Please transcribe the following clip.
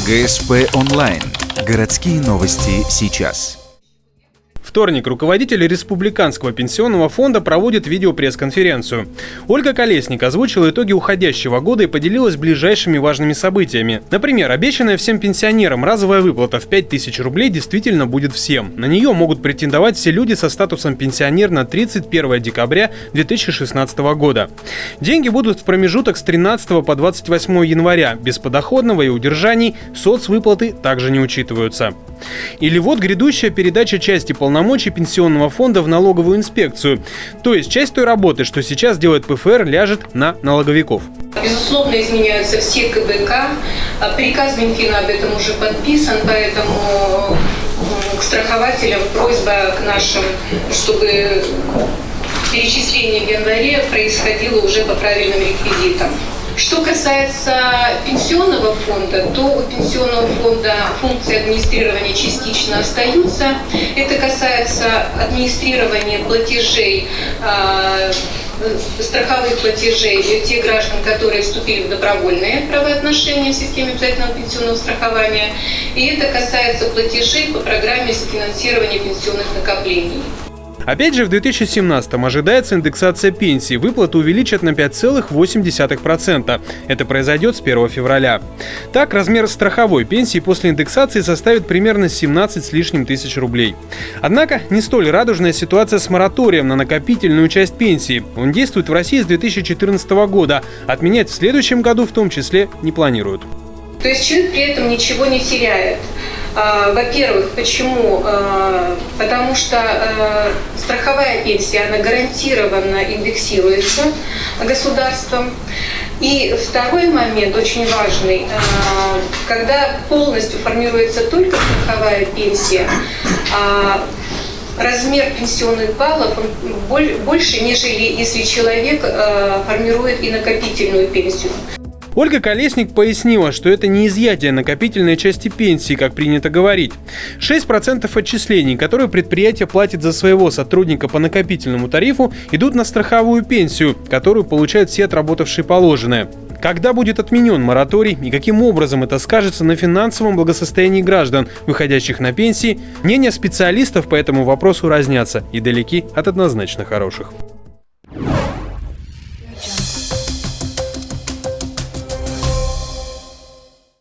ГСП онлайн. Городские новости сейчас. Вторник. Руководитель Республиканского пенсионного фонда проводит видеопресс-конференцию. Ольга Колесник озвучила итоги уходящего года и поделилась ближайшими важными событиями. Например, обещанная всем пенсионерам разовая выплата в 5000 рублей действительно будет всем. На нее могут претендовать все люди со статусом пенсионер на 31 декабря 2016 года. Деньги будут в промежуток с 13 по 28 января. Без подоходного и удержаний соцвыплаты также не учитываются. Или вот грядущая передача части полномочий пенсионного фонда в налоговую инспекцию. То есть часть той работы, что сейчас делает ПФР, ляжет на налоговиков. Безусловно, изменяются все КБК. Приказ Минфина об этом уже подписан, поэтому к страхователям просьба к нашим, чтобы перечисление в январе происходило уже по правильным реквизитам. Что касается пенсионного фонда, то у пенсионного фонда функции администрирования частично остаются. Это касается администрирования платежей, страховых платежей для тех граждан, которые вступили в добровольные правоотношения в системе обязательного пенсионного страхования. И это касается платежей по программе софинансирования пенсионных накоплений. Опять же, в 2017-м ожидается индексация пенсий. Выплаты увеличат на 5,8%. Это произойдет с 1 февраля. Так, размер страховой пенсии после индексации составит примерно 17 с лишним тысяч рублей. Однако, не столь радужная ситуация с мораторием на накопительную часть пенсии. Он действует в России с 2014 года. Отменять в следующем году в том числе не планируют. То есть человек при этом ничего не теряет. Во-первых, почему? Потому что страховая пенсия, она гарантированно индексируется государством. И второй момент, очень важный, когда полностью формируется только страховая пенсия, размер пенсионных баллов больше, нежели если человек формирует и накопительную пенсию. Ольга Колесник пояснила, что это не изъятие накопительной части пенсии, как принято говорить. 6% отчислений, которые предприятие платит за своего сотрудника по накопительному тарифу, идут на страховую пенсию, которую получают все отработавшие положенное. Когда будет отменен мораторий и каким образом это скажется на финансовом благосостоянии граждан, выходящих на пенсии, мнения специалистов по этому вопросу разнятся и далеки от однозначно хороших.